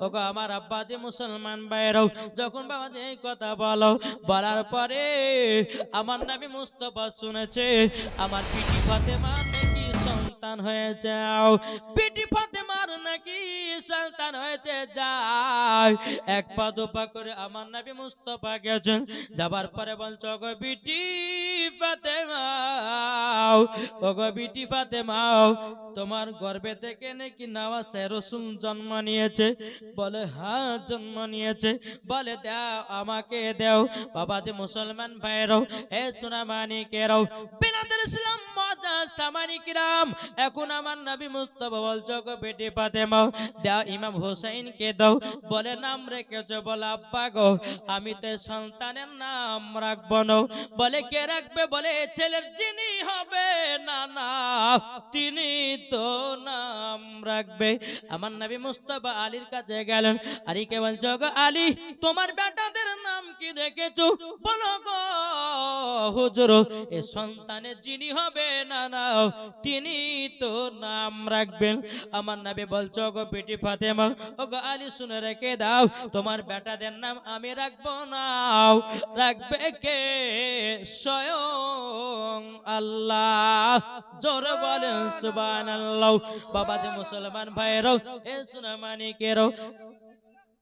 ওগো আমার আব্বা যে মুসলমান ভাইরাও, যখন বাবা যে এই কথা বলো, বলার পরে আমার নবী মুস্তাফা শুনেছে আমার বিটি ফাতেমার নাকি সন্তান হয়েছে, বিটি ফাতেমার নাকি সন্তান হয়েছে। যায় এক পা দুপা করে আমার নবী মুস্তাফা গেছেন, যাবার পরে বলছো ওগো বিটি ফাতেমা, ওগো বিটি ফাতেমা, তোমার গর্ভে থেকে নাকি নওয়াসে রাসূল জন্ম নিয়েছে। বলে হ্যাঁ জন্ম নিয়েছে। বলে দাও আমাকে দাও। বাবা যে মুসলমান ভাইরাও, এ সোনা মানিকেরাও, বিনাদের ইসলাম মাদা সামানিকরাম, এখন আমার নবী মুস্তাফা বলছো গো বেটি ফাতেমা দাও ইমাম হোসেনকে দাও। বলে নাম রেখেছো? বলে আব্বা গো আমি তো সন্তানের নাম রাখবো না। বলে কে রাখবে? বলে ছেলের যিনি হবে না না তিনি তো নাম রাখবে। আমার নবী মুস্তাফা আলীর কাছে গেলেন, আলীকে বলছো গো আলী তোমার বেটাদের নাম কি রেখেছো? বলো গো হুজুর এ সন্তানের যিনি হবে না না তিনি তো নাম রাখবেন। আমার নবী বলছো গো বেটি ফাতেমা, ও গো আলী শুনে রেখে দাও, তোমার বেটাদের নাম আমি রাখবো না, রাখবে কে? স্বয়ং আল্লাহ। জোরে বলেন সুবহানাল্লাহ। বাবা যে মুসলমান ভাইরাও, এ সোনা মানিকেরাও,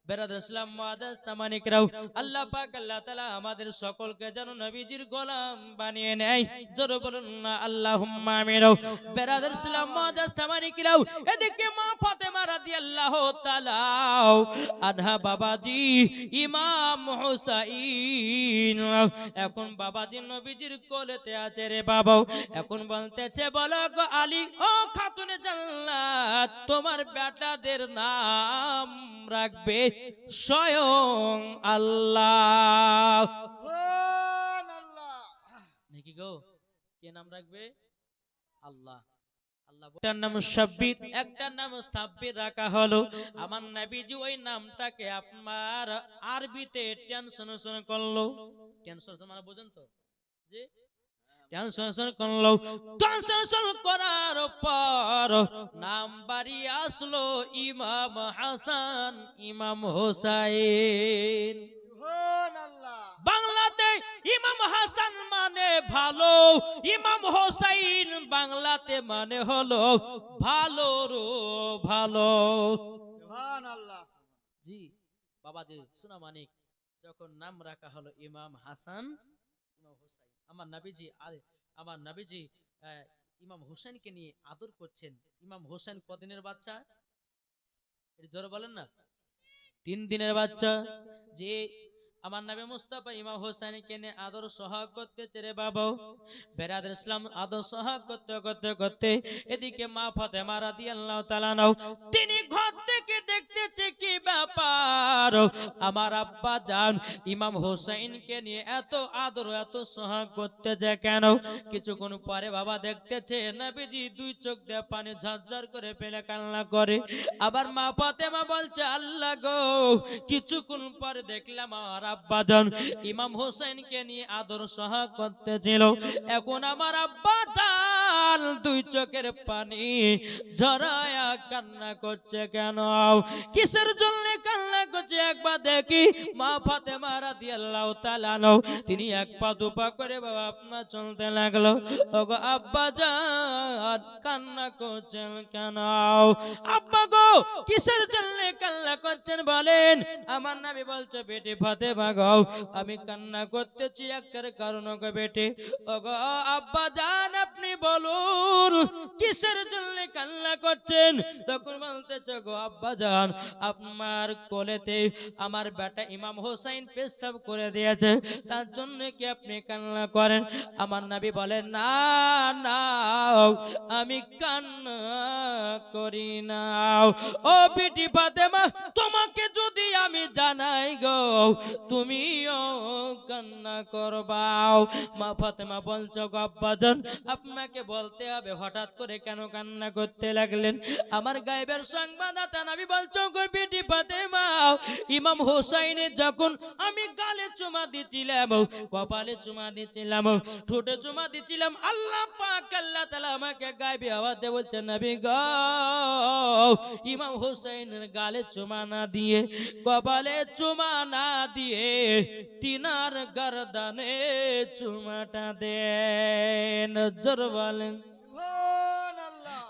বেরাদর ইসলাম মুআদ্দাস সামানিকরাও, আল্লাহ পাক আল্লাহ তাআলা আমাদের সকলকে যেন নবীজির গোলাম বানিয়ে নেয়। জোরে বলুন না আল্লাহুম্মা আমিন। বেরাদর ইসলাম মুআদ্দাস সামানিকরাও, এদিকে মা ফাতেমা রাদিয়াল্লাহু তাআলা আনহা বাবাজি ইমাম হুসাইন এখন বাবাজি নবীজির কোলেতে আছে রে বাবা। এখন বলতেছে বলো গো আলী ও খাতুনে জান্নাত তোমার বেটাদের নাম রাখবে স্বয়ং আল্লাহ। নাকি গো কে নাম রাখবে? আল্লাহ। একটার নাম সাব্বির, একটার নাম সাব্বির রাখা হলো। আমার নবীজি ওই নামটাকে আপনার আরবিতে ট্রান্সলেশন করলো। ট্রান্সলেশন মানে বুঝেন তো? যে ট্রান্সলেশন করলো, ট্রান্সলেশন করার পর নাম বাড়ি আসলো ইমাম হাসান ইমাম হোসাইন। বাংলাতে ইমাম হাসান মানে ভালো, ইমাম হোসাইন বাংলাতে মানে হলো ভালোর ভালো। জি বাবাজি সোনা মানিক, যখন নাম রাখা হলো ইমাম হাসান ইমাম হোসাইন, আমার নবীজি ইমাম হোসেনকে নিয়ে আদর করছেন। ইমাম হোসেন কদিনের বাচ্চা? এর জোরে বলেন না। 3 দিনের বাচ্চা। যে আমার নবী মুস্তাফা ইমাম হোসেনকে নিয়ে আদর সোহাগ করতেছে রে বাবা। বেরাদর ইসলাম আদর সোহাগ করতে করতে করতে এদিকে মা ফাতেমা রাদিয়াল্লাহু তাআলা তিনি ঘর থেকে দেখতেছে কি ব্যাপার, আমার আব্বা জান ইমাম হোসেনকে নিয়ে এত আদর এত সোহাগ করতেছে কেন? কিছুক্ষণ পরে বাবা দেখতেছে নবীজি 2 চোখ দিয়ে পানি ঝরঝর করে ফেলে কান্না করে। আবার মা ফাতেমা বলছে আল্লাহ গো কিছুক্ষণ পরে দেখলাম আমার আব্বা জান ইমাম হোসেনকে নিয়ে আদর সোহাগ করতেছিল, এখন আমার আব্বা জান 2 চোখের পানি ঝরায়া কান্না করছে কেন? কিসের জন্য কান্না করছে একবার দেখি। মা ফাতেমা রাদিয়াল্লাহু তাআলা তিনি এক পা দুপা করে বাবা আপনার চলতে লাগলো। ওগো আব্বা জান কান্না করছেন কেন? আব্বা গো কিসের জন্য কান্না করছেন বলেন? আমার নবী বলছে বেটি ফাতেমা গো আমি কান্না করতেছি একটার কারণ গো বেটি। ওগো আব্বা জান আপনি বলুন কিসের জন্য কান্না করছেন? তখন বলতেছে গো আব্বা জান আপনার কোলেতে আমার বেটা ইমাম হোসেন পেশাব করে দিয়েছে, তার জন্য কি আপনি কান্না করেন? আমার নবী বলেন না না আমি কান্না করি না। ও বিটি ফাতেমা তোমাকে যদি আমি জানাই গো তুমিও কান্না করবাও। মা ফাতেমা বলছো গো আব্বাজান আপনাকে বলতে হবে হঠাৎ করে কেন কান্না করতে লাগলেন? আমার গায়েবের সংবাদদাতা নবী বলছো গো বিটি ফাতেমা ইমাম হোসেনের যখন আমি গালে চুমা দিছিলাম, কপালে চুমা দিছিলাম, ঠোঁটে চুমা দিছিলাম, আল্লাহ পাক আল্লাহ তাআলা আমাকে গায়বী আওয়াজে বলছে, নবী গো ইমাম হোসেনের গালে চুমা না দিয়ে, কপালে চুমা না দিয়ে তিনার গর্দানে চুমাটা দেন। জোর বলেন।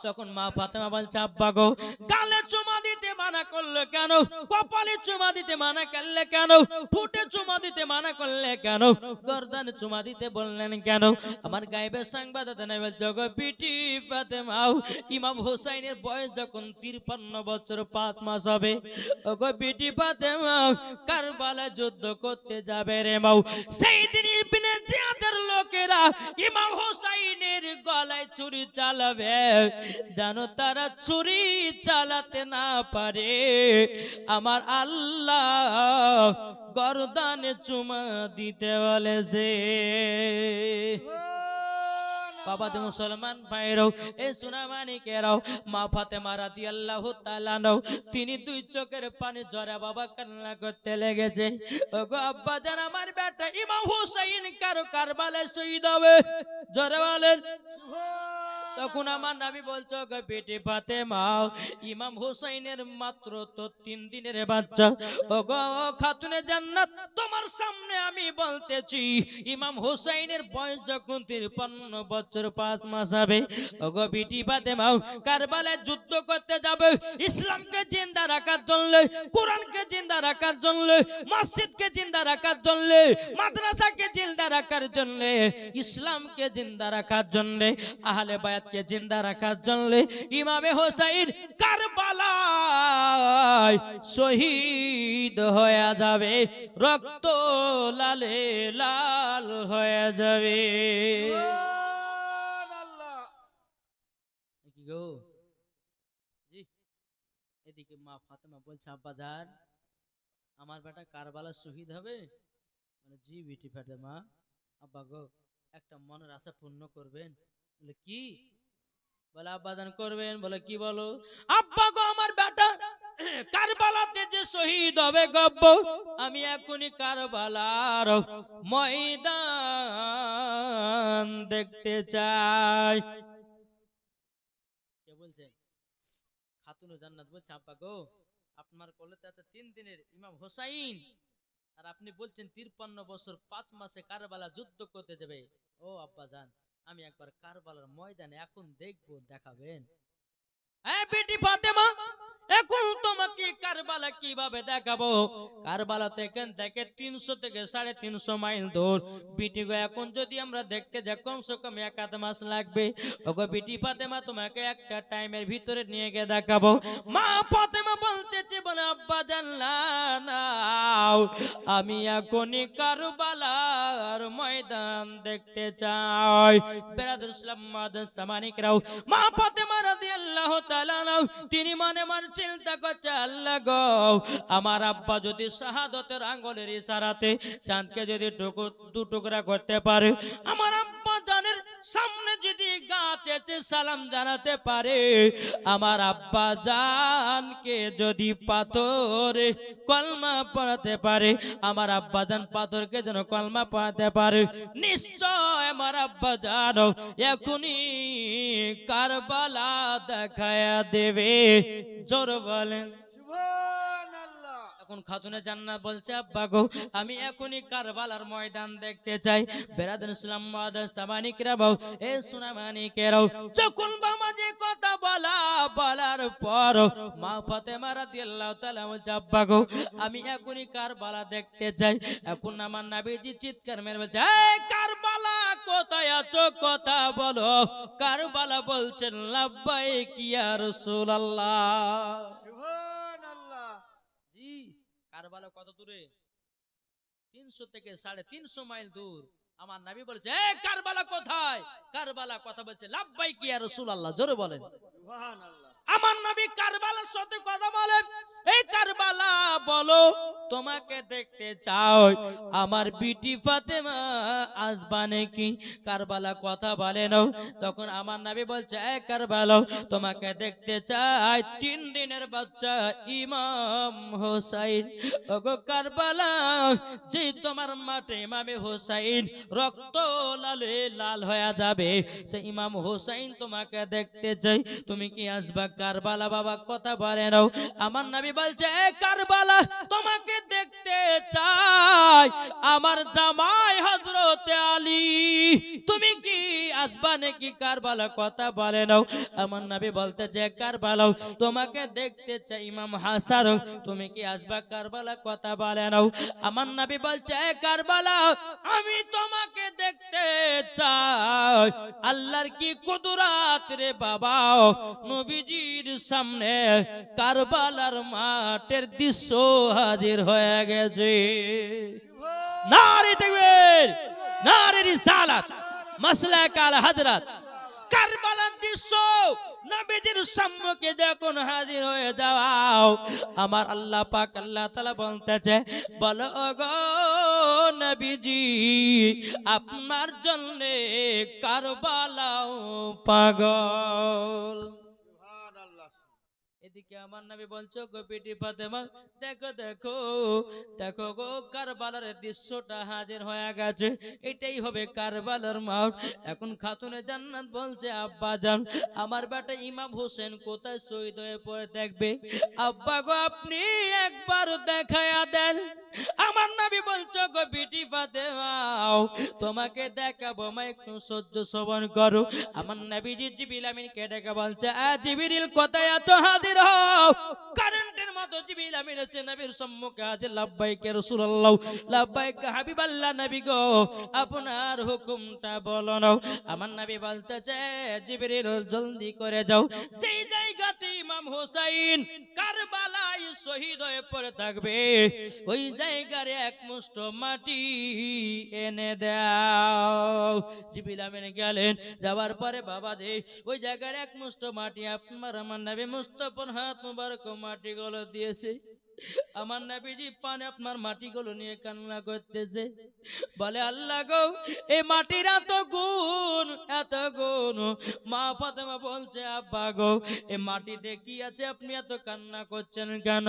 তখন মা ফাতেমা বলছে, আব্বা গো গালে চুমা দিতে মানা করলে কেন, কপালে চুমা দিতে মানা করলে কেন, ঠোঁটে চুমা দিতে মানা করলে কেন, গর্দানে চুমা দিতে বললেন কেন? আমার গায়েবের সাংবাদিকতা নেই বলছে, গো বিটি ফাতেমা ইমাম হোসেনের বয়স যখন 53 বছর 5 মাস হবে, ওগো বিটি ফাতেমা কারবালা যুদ্ধ করতে যাবে রে মাও, সেই দিন ইবনে জিয়াদের লোকেরা ইমাম হোসেনের গলায় ছুরি চালাবে, জানো তারা ছুরি চালাতে না পারে, আমার আল্লাহ গর্দানে চুমা দিতে বলেছে। বাবা দে মুসলমান ভাইরাও, এ সোনামানিকেরাও, মা ফাতেমা রাদিয়াল্লাহু তাআলা নাও তিনি দুই চোখের পানি ঝরা বাবা কান্না করতে লেগেছে। ওগো আব্বা জান আমার বেটা ইমাম হুসাইন কারবালায় শহীদ হবে, জোরে বলেন। তখন আমার নবী বলছো, গো বেটি ফাতেমা ইমাম হুসাইনের মাত্র তো 3 দিনের বাচ্চা, ওগো খাতুনে জান্নাত তোমার সামনে আমি বলতেছি ইমাম হুসাইনের বয়স যখন 53 বছর 5 মাস হবে, ওগো বেটি ফাতেমা কারবালায় যুদ্ধ করতে যাবে, ইসলামকে জিন্দা রাখার জন্য, কোরআনকে জিন্দা রাখার জন্য, মসজিদকে জিন্দা রাখার জন্য, মাদ্রাসাকে জিন্দা রাখার জন্য, ইসলামকে জিন্দা রাখার জন্য, আহলে বায়াতকে জিন্দা রাখার জন্য ইমামে হোসেন কারবালায় শহীদ হয়ে যাবে, রক্ত লালে লাল হয়ে যাবে। কি গো জি, এদিকে মা ফাতেমা বলছে, আব্বা জান আমার বেটা কারবালা শহীদ হবে? জি বিটি ফাতেমা। আব্বা গো একটা মনের আশা পূর্ণ করবেন? বলে কি? বলে আব্বা জান করবেন। বলে কি বলো? আব্বা গো আমার বেটা কারবালাতে যে শহীদ হবে গব্ব, আমি এখনই কারবালার ময়দান দেখতে চাই। কে বলছেন? খাতুনে জান্নাত বলছে, আব্বা গো আপনার কোলেতে আছে 3 দিনের ইমাম হোসাইন, আর আপনি বলছেন 53 বছর 5 মাসে কারবালা যুদ্ধ করতে যাবে। ও আব্বা জান আমি একবার কারবালার ময়দানে এখন দেখবো, দেখাবেন? এই বেটি ফাতেমা এখন তোমাকে কারবালা কিভাবে দেখাবো? কারবালা থেকে 300 থেকে 350 মাইল দূর। বিটি গো এখন যদি আমরা দেখতে যাই কমসে কম 1 মাস লাগবে। ওগো বিটি ফাতেমা তোমাকে একটা টাইমের ভিতরে নিয়ে গিয়ে দেখাবো। মা ফাতেমা বলতেছে, বলে আব্বা জান নাও আমি এখনই কারবালার ময়দান দেখতে চাই। বেরাদর ইসলাম মাদান সামানিকরাও, মা ফাতেমা রাদিয়াল্লাহু তাআলা নাও তিনি মনে মনে চিন্তা করছে, আল্লাহ গো আমার আব্বা যদি শাহাদাতের আঙ্গুলের ইশারাতে চাঁদকে যদি দু টুকরা করতে পারে, আমার আব্বা জানের সামনে যদি গাছে সালাম জানাতে পারে, আমার আব্বা জানকে যদি পাথরে কলমা পড়াতে পারে, আমার আব্বা জান পাথরকে যেন কলমা পড়াতে পারে, নিশ্চয় আমার আব্বা জান এখনই কারবালা দেখায়া দেবে। জোর বলেন সুবহানাল্লাহ। এখন খাতুনে জান্নাত বলছে, আব্বা গো আমি এখনই কারবালার ময়দান দেখতে চাই। বেরাদর ইসলাম মাদান সামানিকরা বাও, এ সোনামানিকেরাও, যখন বামাজি কথা বলার পর মা ফাতেমা রাদিয়াল্লাহু তাআলা বলছে, আব্বা গো আমি এখনই কারবালা দেখতে চাই। এখন আমার নবীজি চিৎকার মেরে বলছে, এই কারবালা কোথায় আছো কথা বলো। কারবালা বলছেন, লাব্বাইক ইয়া রাসূলুল্লাহ। সুবহানাল্লাহ। জি কারবালা কত দূরে? 300 থেকে 350 মাইল দূর। আমার নবী বলেছে, এই কারবালা কোথায়? কারবালা কথা বলছে, লাব্বাইক ইয়া রাসূলুল্লাহ। জোরে বলেন সুবহানাল্লাহ। আমার নবী কারবালার সাথে কথা বলেন, এই কারবালা বলো তোমাকে দেখতে চাও, আমার বিটি ফাতেমা আসবা নাকি? কারবালা কথা বলে নাও। তখন আমার নবী বলছে, এ কারবালা, তোমাকে দেখতে চাই 3 দিনের বাচ্চা ইমাম হোসাইন। ওগো কারবালা, যে তোমার মাঠে ইমামে হোসাইন রক্ত লালে লাল হয়ে যাবে, সে ইমাম হোসাইন তোমাকে দেখতে চাই, তুমি কি আসবা? কারবালা বাবা কথা বলে নাও। আমার নবী বলছে, এ কারবালা, তোমাকে দেখতে চাই আমার জামাই হযরত আলী, তুমি কি আসবা নাকি? কারবালা কথা বলে নাও। আমার নবী বলতে যে, কারবালা, তোমাকে দেখতে চাই ইমাম হাসান, তুমি কি আসবা? কারবালা কথা বলে নাও। আমার নবী বলছে, এ কারবালা, আমি তোমাকে দেখতে চাই। আল্লাহর কি কুদরত রে বাবা, নবীজির সামনে কারবালার মাঠের দৃশ্য হাজির হয়ে গেছে। নারে তাকবীর, নারে রিসালাত, মাসলাক আল হযরত। কারবালার দৃশ্য নবীজির সম্মুখে যখন হাজির হয়ে যাও, আমার আল্লাহ পাক আল্লাহ তাআলা বলতেছে, বলো গো নবীজি, আপনার জন্য কারবালাও পাগল। এদিকে আমার নবী বলছো, গো বিটি ফাতেমা, দেখো দেখো দেখো গো, কারবালার দৃশ্যটা হাজির হয়ে গেছে, এটাই হবে কারবালার মাঠ। এখন খাতুনে জান্নাত বলছে, আব্বা জান, আমার বেটা ইমাম হোসেন কোথায় শহীদ হয়ে পড়ে দেখবে? আব্বা গো, আপনি একবার দেখায়া দেন। আমার নবী বলছো, গো বিটি ফাতেমা, তোমাকে দেখাবো, মা একটু সহ্য শ্রবণ করো। আমার নবীজি জিবরিল আমিনকে ডেকে বলছে, জিবরিল কোথায় এত হাজির হও? কারেন্টের মতো জিবরিল আমিন এসে নবীর সম্মুখে হাজির। লাব্বাইক রাসূলুল্লাহ, লাব্বাইক হাবিবাল্লাহ, নবী গো, আপনার হুকুমটা বলো না। আমার নবী বলতেছে, জিবরিল জলদি করে যাও, যেই জায়গাতে ইমাম হোসেন কারবালায় শহীদ হয়ে পড়ে থাকবে, ওই জায়গার এক মুষ্ঠ মাটি এনে দাও। জিবরিল আমিন গেলেন, যাওয়ার পরে বাবাজি ওই জায়গার এক মুষ্ঠ মাটি আপনার আমার নবী মুস্তাফার হাত মুবারক মাটিগুলো দিয়েছে। আমার নবীজি পানে আপনার মাটিগুলো নিয়ে কান্না করতেছে, বলে, আল্লাহ গো, এই মাটির এত গুণ, এত গুণ। মা ফাতেমা বলছে, আব্বা গো, এই মাটিতে কি আছে, আপনি এত কান্না করছেন কেন?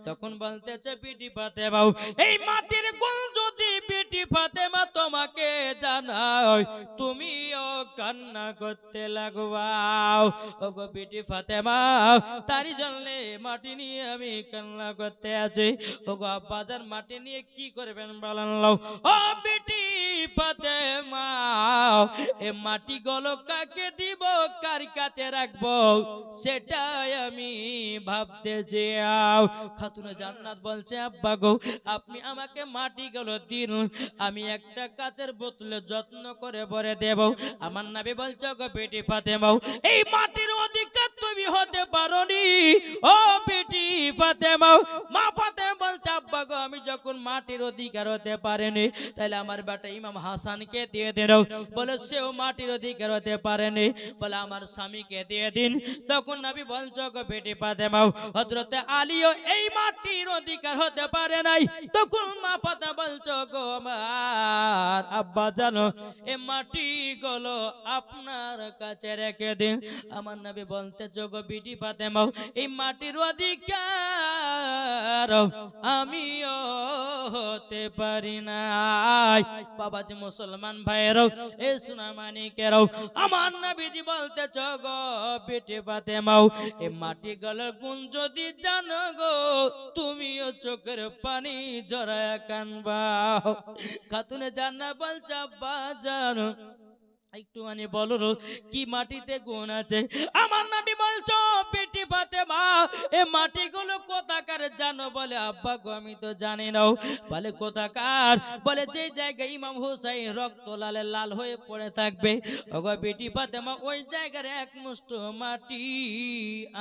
তখন বলতেছে, বিটি ফাতেমা, এই মাটির গুণ যদি বিটি ফাতেমা তোমাকে জানাই, তুমিও কান্না করতে লাগবাও। ওগো বিটি ফাতেমা, তারই জন্য মাটি নিয়ে আমি কান্না করতে আছি। ওগো আব্বাজান, মাটি নিয়ে কি করবেন বলেন? ও বিটি ফাতেমা, এ মাটি গুলো কাকে দিব, কার কাছে রাখবো, সেটাই আমি ভাবতে যাও। খাতুনে জান্নাত বলছে, আব্বা গো, আপনি আমাকে মাটি গুলো দিন, আমি একটা কাচের বোতলে যত্ন করে ভরে দেব। আমার নবী বলছে, গো বিটি ফাতেমা, এই মাটির অধিকার তুমি হতে পারোনি। ও বিটি ফাতেমা, মা ফাতেমা বলছে, আব্বা গো, আমি যখন মাটির অধিকার হতে পারেনি, তাহলে আমার বেটা ইমাম হাসানকে দিয়ে দিন। বলে, সেও মাটির অধিকার হতে পারেনি, বলে আমার স্বামীকে দিয়ে দিন। তখন নবী বলছো, গো বিটি ফাতেমা, হযরতে আলীও এই মাটির অধিকার হতে পারে নাই। তখন মা ফাতেমা বলছো, গো আমার আব্বা জানো, এই মাটি গুলো আপনার কাছে রেখে দিন। আমার নবী বলতে, গো বিটি ফাতেমা, এই মাটির অধিকার আমিও হতে পারি নাই। বাবাজি মুসলমান ভাইয়েরাও, এ সোনা মানিকেরাও, আমার নবীজি বলতে, গো বিটি ফাতেমা, এই মাটি গলার গুণ যদি জানো গো, তুমিও চোখের পানি জড়ায় কানবা। খাতুনে জান্নাত বলছে, আব্বা জানো, একটুখানি বলো কি মাটিতে গুণ আছে? আমার নবী বলছো, বিটি ফাতেমা, এই মাটিগুলো কোথাকার জানো? বলে, আব্বা গো, আমি তো জানি না। বলে, কোথাকার? বলে, যে জায়গায় ইমাম হোসেন রক্ত লালে লাল হয়ে পড়ে থাকবে, ওগো বিটি ফাতেমা, ওই জায়গার এক মুষ্ঠ মাটি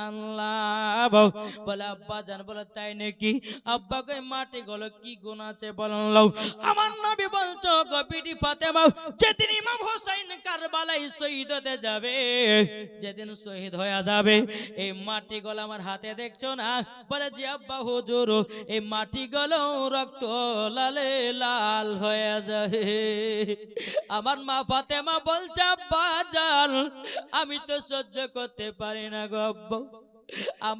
আনলাম। বলে, আব্বা জান, বলে, তাই নাকি? আব্বা গো, এই মাটিগুলো কি গুণ আছে বলেন? আমার নবী বলছো, গো বিটি ফাতেমা, যেদিন ইমাম হোসেন কারবালায় শহীদ হতে যাবে, যেদিন শহীদ হয়ে যাবে, এই মাটিগুলো আমার হাতে দেখছো না? বলে যে আব্বা হুজুর, এই মাটিগুলো রক্ত লালে লাল হয়ে যায়। আমার মা ফাতেমা বলছে আব্বা জান, আমি তো সহ্য করতে পারি না গো আব্বা।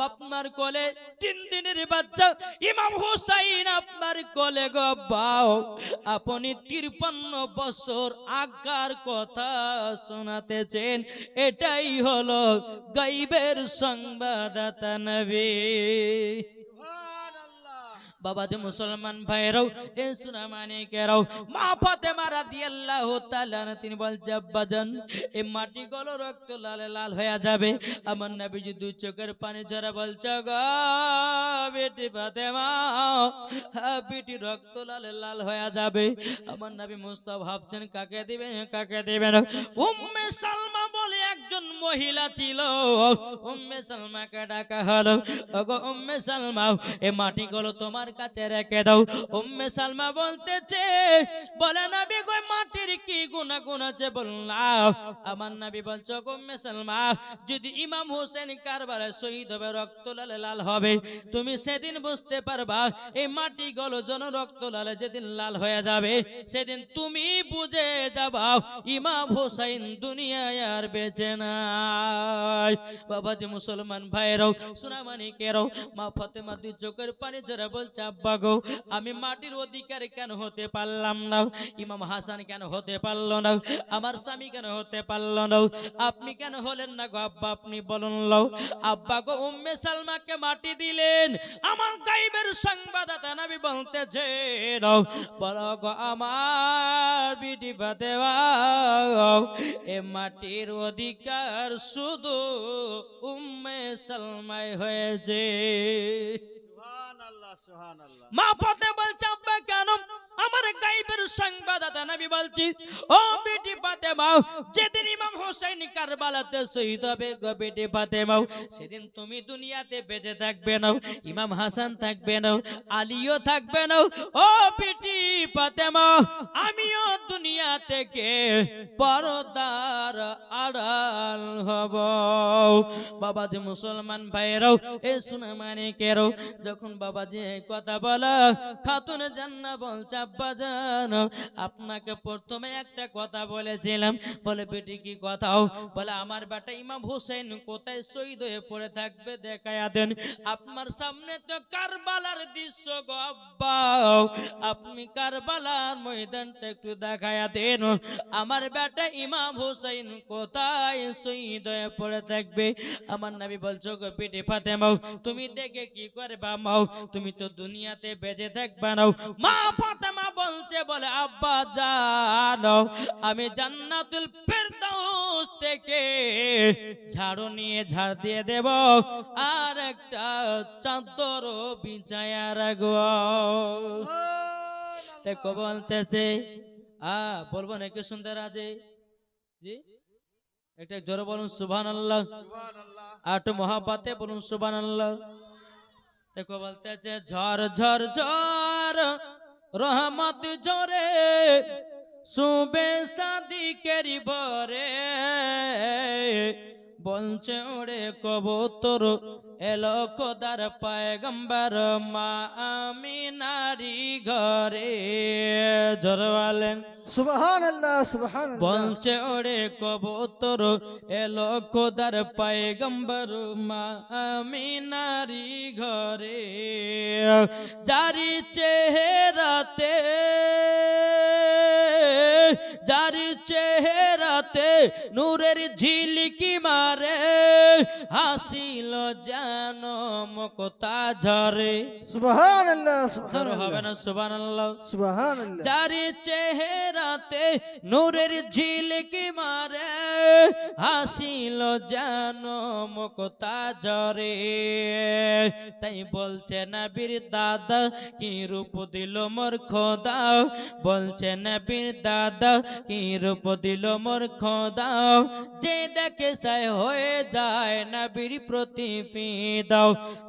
আপনার কোলে 3 দিনের বাচ্চা ইমাম হুসাইন আপনার কোলে গো আব্বা, আপনি 53 বছর আগার কথা শোনাতেছেন, এটাই হলো গায়বের সংবাদদাতা নবী। বাবা যে মুসলমান ভাইরাও, এ সোনা মানিকেরাও, মা ফাতেমা রাদিয়াল্লাহু তাআলা তিনি বলছে আব্বাজান, এই মাটিগুলো রক্ত লাল লাল হয়ে যাবে। আমার নবীজি দুই চোখের পানি ঝরা বলছে গো বেটি ফাতেমা, বেটি রক্ত লাল লাল হয়ে যাবে। আমার নবী মুস্তাফা ভাবছেন কাকে দিবেন কাকে দিবেন। উম্মে সালমা বলে একজন মহিলা ছিল, উম্মে সালমাকে ডাকা হলো, ওগো উম্মে সালমা, এই মাটিগুলো তোমার কাছে রেখে দাও। উম্মে সালমা বলতেছে, বলে নবী গো মাটির কি গুনাহ আছে বললাম। আমার নবী বলছে গো উম্মে সালমা, যদি ইমাম হোসেন কারবালায় শহীদ হবে, রক্ত লাল লাল হবে, তুমি সেদিন বুঝতে পারবা এই মাটিগুলো যেন রক্ত লালে যেদিন লাল হয়ে যাবে, সেদিন তুমি বুঝে যাবা ইমাম হোসেন দুনিয়ায় আর বেঁচে নাই। বাবা যে মুসলমান ভাইরাও, সোনা মানিকেরাও, মা ফাতেমা দুই চোখের পানি ঝরে বলছে আব্বা গো, আমি মাটির অধিকারী কেন হতে পারলাম না? ইমাম হাসান কেন হতে পারলো না? আমার স্বামী কেন হতে পারলো না? আপনি কেন হলেন না গো আব্বা, আপনি বলুন লও। আব্বা গো উম্মে সালমাকে মাটি দিলেন, আমার গায়বের সংবাদদাতা নবী বলতেছে, বলো গো আমার বিটি ফাতেমা, এ মাটির অধিকার শুধু উম্মে সালমাই হয়েছে। মা ফাতেমা বলছে আব্বা কেন? আমার গায়বের সংবাদদাতা নবী বলছি, ও বেটি ফাতেমা, যেদিন ইমাম হোসেন কারবালাতে শহীদ হবে গো বেটি ফাতেমা, সেদিন তুমি দুনিয়াতে বেঁচে থাকবে না, ইমাম হাসান থাকবে না, আলীও থাকবে না। ও বেটি ফাতেমা, আমিও দুনিয়া থেকে পর্দার আড়াল হব। বাবা যে মুসলমান ভাইরাও, এ সোনা মানিকেরাও, যখন বাবাজি এই কথা বলা, খাতুন জান্নাত বলছে আব্বা জান, আপনাকে প্রথমে একটা কথা বলেছিলাম। বলে বেটি কি কথা? বলে আমার বেটা ইমাম হোসেন কোথায় শহীদ হয়ে পড়ে থাকবে দেখায়া দেন। আপনার সামনে তো কারবালার দৃশ্য গো আব্বা, আপনি কারবালার ময়দানটা একটু দেখায়া দেন, আমার বেটা ইমাম হোসেন কোথায় শহীদ হয়ে পড়ে থাকবে। আমার নবী বলছো গো বেটি ফাতেমা, তুমি দেখে কি করবা মাও, তুমি তো দুনিয়াতে বেঁচে থাকবা না। মা ফাতেমা বলছে, বলে আব্বা জানো, আমি জান্নাতুল ফেরদাউস থেকে ঝাড়ু নিয়ে ঝাড় দিয়ে দেব, আর একটা চাদর বিছায়া রাখব। দেখো বলতেছে বলবো নাকি সুন্দর আছে জি, একটা জোরে বলুন সুবহানাল্লাহ, আর একটু মহাব্বতে বলুন সুবহানাল্লাহ। দেখো বলতেছে ঝড় ঝড় ঝড় রহমত জোরে সুবে সাদিকের বরে, বলছে ওরে কবুতর এলো খোদার পয়গম্বর মা আমিনারি ঘরে। জোরে বলেন সুবহানাল্লাহ সুবহানাল্লাহ। বলছে ওরে কবুতর এলো খোদার পয়গম্বর মা আমিনারি ঘরে, জারি চেহারাতে যার চেহারাতে নূরের ঝিলকি মারে, হাসিল যেন মুক্তা ঝরে। সুবহানাল্লাহ জোরে হবে না সুবহানাল্লাহ সুবহানাল্লাহ। যার চেহারাতে নূরের ঝিলকি মারে, হাসিল যেন মুক্তা ঝরে। তাই বলছে নবীর দাদা কি রূপ দিল মোর খোদা, বলছে নবীর দাদা কি রূপ দিল মোর খোদা, যে দেখে সাই হয়ে যায় নবীর প্রতি ফিদা।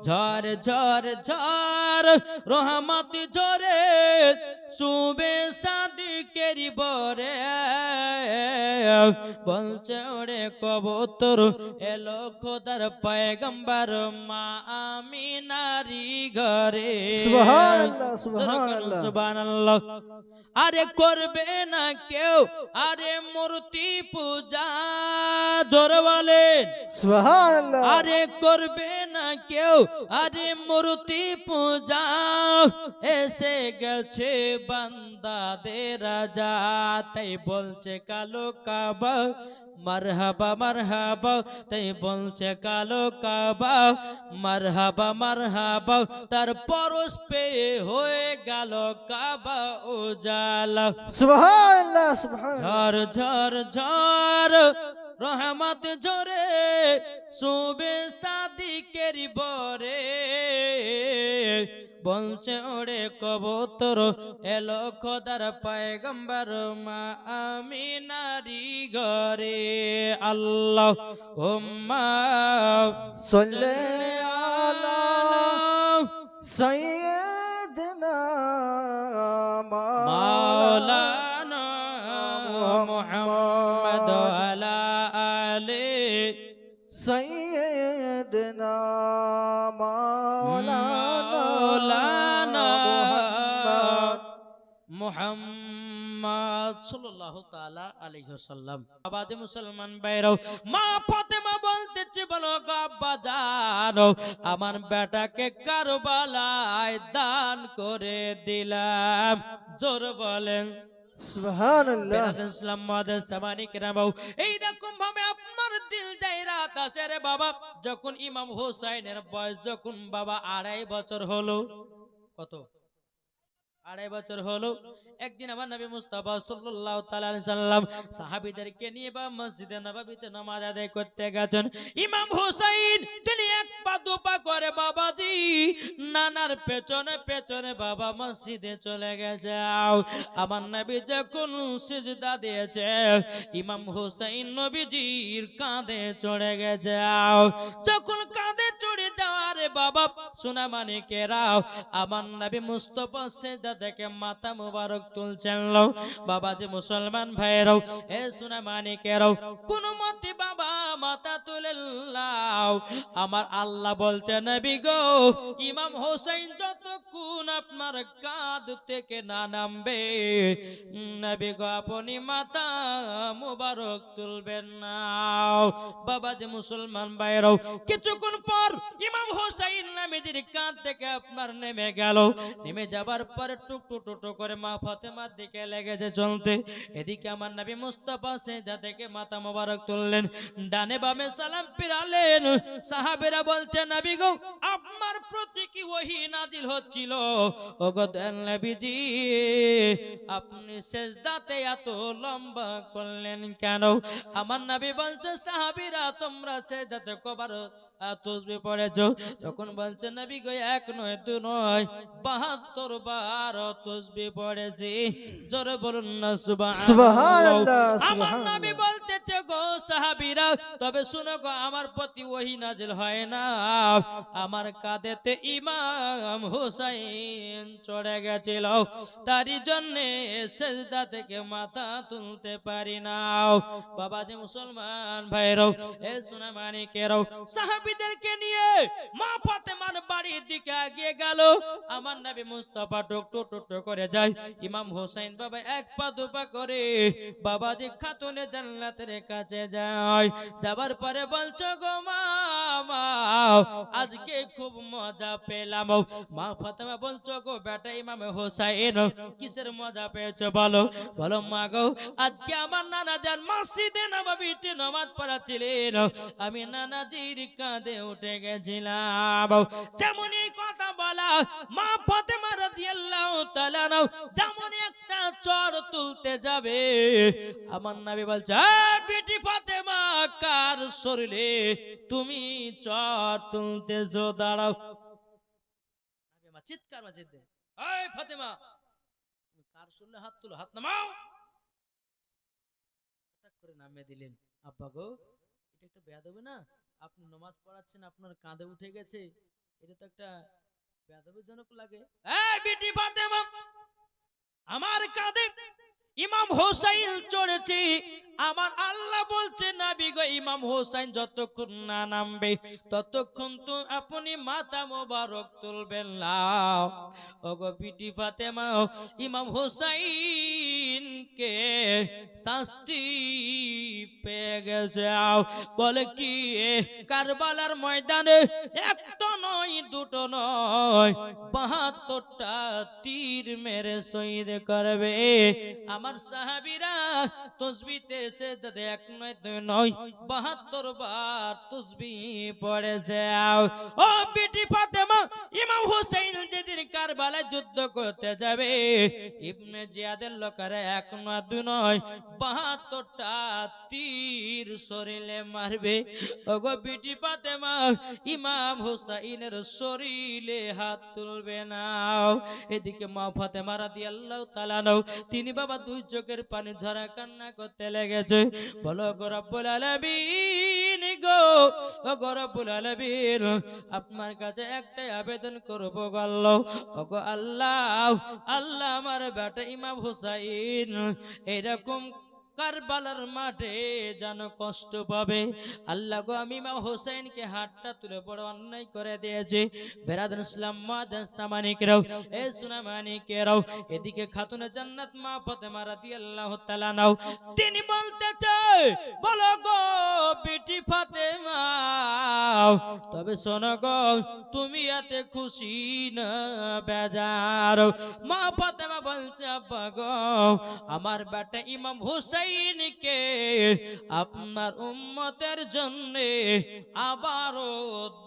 ঝড় ঝড় ঝড় রহমত ঝরে শুবে সাদিকের বরে বলছে ওরে কবুতর এলো খোদার পয়গম্বর মা আমিনারি ঘরে সুবহানাল্লাহ সুবহানাল্লাহ সুবহানাল্লাহ। আরে করবে না কেউ আরে মূর্তি পূজা, জোরে বলেন সুবহানাল্লাহ আরে করবে না কেউ আরে মূর্তি পূজা, এসে গেছে বান্দাদের রাজা। তাই বলছে কালো কাবা মারহাবা মারহাবা, তাই বলছে কালো কাবা মারহাবা মারহাবা, তার পরশ পেয়ে হয়ে গেল কাবা উজালা। সুবহানাল্লাহ সুবহানাল্লাহ ঝর ঝর ঝর রহমত ঝরে শুবে সাদিকের বরে বলছে ওরে কবুতর এলো খোদার পয়গম্বর মা আমিনারি ঘরে। আল্লাহ হুম্মা সাল্লি আলা সাইয়্যিদিনা মাওলানা মুহাম্মদ আলা আলি সাইয়্যিদিনা মাওলানা মুহাম্মদ মুহাম্মদ সাল্লাল্লাহু তাআলা আলাইহি ওয়াসাল্লাম। আবাদে মুসলমান ভাইরাও, মা ফাতেমা বলতেছে বলো গো আব্বা জানো আমার বেটাকে কারবালায় দান করে দিলাম। জোর বলেন সুবহানাল্লাহ ইসলাম মাদার সামানি কেরামাও। এইরকম ভাবে আপনার দিল যাই রাত আছে রে বাবা। যখন ইমাম হোসাইনের বয়স যখন বাবা 2.5 বছর হলো, কত 2.5 বছর হলো, একদিন আমার নবী মুস্তাফা সাল্লাল্লাহু তাআলা আলাইহি সাল্লাম সাহাবীদেরকে নিয়ে বা মসজিদে নববীতে নামাজ আদায় করতে গেছেন। ইমাম হোসাইন তিনি এক পা দুপা করে বাবাজি নানার পেছনে পেছনে বাবা মসজিদে চলে গেছে। আমার নবী যখন সিজদা দিয়েছে ইমাম হোসাইন নবীজির কাঁধে চড়ে গেছে। যখন কাঁধে চড়ে যাওয়ার বাবা সোনা মানিকেরাও আমার নবী মুস্তাফা সিজদা থেকে মাথা মুবারক তুলছেন। বাবাজি মুসলমান ভাইরাও এ সোনা মানিকেরাও কোন মতে বাবা মাথা তুলে লাও। আমার আল্লাহ বলছে নবী গো ইমাম হোসেন যতক্ষণ আপনার কাঁধ থেকে না নামবে নবী গো আপনি মাথা মুবারক তুলবেন না। বাবাজি মুসলমান ভাইরাও কিছুক্ষণ পর ইমাম হোসেন নবীজির কাঁধ থেকে আপনার নেমে গেল। নেমে যাবার পরে টুকটু টুকটু করে মা ফাতেমার দিকে লেগেছে চলতে। এদিকে আমার নবী মুস্তাফা সিজদা থেকে মাথা মোবারক তুললেন, ডানে বামে সালাম ফিরালেন। সাহাবীরা বলছে নবী গো আপনার প্রতি কি ওহী নাজিল হচ্ছিল? ওগো দয়াল নবীজি আপনি সিজদাতে এত লম্বা করলেন কেন? আমার নবী বলছে সাহাবীরা তোমরা সিজদাতে কবার তসবিহ পড়েছো? তখন বলছে নবী গো এক নয় দু নয় 72 বার তসবিহ পড়েছি। জোরে বলুন না সুবহানাল্লাহ। আমার নবী বলতেছে গো সাহাবীরা তবে শুনো গো আমার প্রতি ওহী নাজিল হয় না, আমার কাঁধেতে ইমাম হোসেন চড়ে গেছিল তারই জন্য সিজদা থেকে মাথা তুলতে পারি না। বাবাজি মুসলমান ভাইরাও এ সোনা মানিকেরাও সাহাবীদেরকে নিয়ে মা ফাতেমার বাড়ির দিকে এগিয়ে গেল। আমার নবী মুস্তাফা টুকটু টুকটু করে যায়। ইমাম হোসেন বাবা এক পা দুপা করে বাবাজি খাতুনে জান্নাতের কাছে যায়। যাবার পরে বলছো গো মা আজকে খুব মজা পেলাম। মা ফাতেমা বলছো গো বেটা ইমাম হোসেন কিসের মজা পেয়েছো বলো? বলো মা গো আজকে আমার নানা যান মসজিদে নববীতে নামাজ পড়াচ্ছিলেন, আমি নানাজির কাঁধে উঠে গেছিলাম। যেমন এই কথা বলা মা ফাতেমা রাদিয়াল্লাহু তাআলা যেমন একটা চর তুলতে যাবে আমার নবী বলছে বিটি ফাতেমা কার শরীরে তুমি চর তুলতেছো? দাঁড়াও। চিৎকার মাঝে দে এই ফাতেমা তুমি কার শরীরে হাত তুলো, হাত নামাও। হঠাৎ করে নামিয়ে দিলেন। আব্বা গো এটা একটা বেয়াদবি না? আপনি নামাজ পড়াচ্ছেন আপনার কাঁধে উঠে গেছে, এটা তো একটা বেয়াদবিজনক লাগে। এই বিটি ফাতেমা আমার কাঁধে ইমাম হোসাইন চড়েছে। আমার আল্লাহ বলছে নবী গো ইমাম হোসাইন যতক্ষণ না নামবে ততক্ষণ তো আপনি মাথা মোবারক তুলবেন না। ওগো বিটি ফাতেমা ইমাম হোসাইন কে শাস্তি পেয়ে গেছে। বলে কি কারবালার ময়দানে একটা নয় দুটো নয় ৭২টা তীর মেরে শহীদ করবে। আমার সাহাবীরা তাসবিহতে সেজদাতে এক নয় দুই নয় ৭২ বার তাসবিহ পড়েছে। ও বিটি ফাতেমা ইমাম হোসেন যেদিন কারবালায় যুদ্ধ করতে যাবে ইবনে জিয়াদের লোকেরা এক নয় দুই নয় ৭২টা তীর শরীরে মারবে। ওগো বিটি ফাতেমা ইমাম হোসেনের শরীরে হাত তুলবে না। এদিকে মা ফাতেমা রাদিয়াল্লাহু তাআলা তিনি বাবা দুই চোখের পানি ঝরা কান্না করতে লেগেছে। বলো গো রব্বুল আলামিন গো ও গো রব্বুল আলামিন আপনার কাছে একটাই আবেদন করব গো আল্লাহ। ও গো আল্লাহ, আল্লাহ আমার বেটা ইমাম হোসেন এরকম কারবালার মাঠে যেন কষ্ট পাবে। আল্লাহ গো আমি ইমাম হোসেনকে হাতটা তুলে বড় অন্যায় করে দিয়েছে। বেরাদুল ইসলাম মাদান সামানিকেরাও এ সুনামানিকেরাও এদিকে খাতুনে জান্নাত মা ফাতেমা রাদিয়াল্লাহু তাআলা নাও তিনি বলতেছে বলো গো বিটি ফাতেমা তবে শোনো গো তুমি এতে খুশি না বেজার? মা ফাতেমা বলছে আব্বা গো আমার বেটা ইমাম হোসেনকে আপনার উম্মতের জন্য আবারও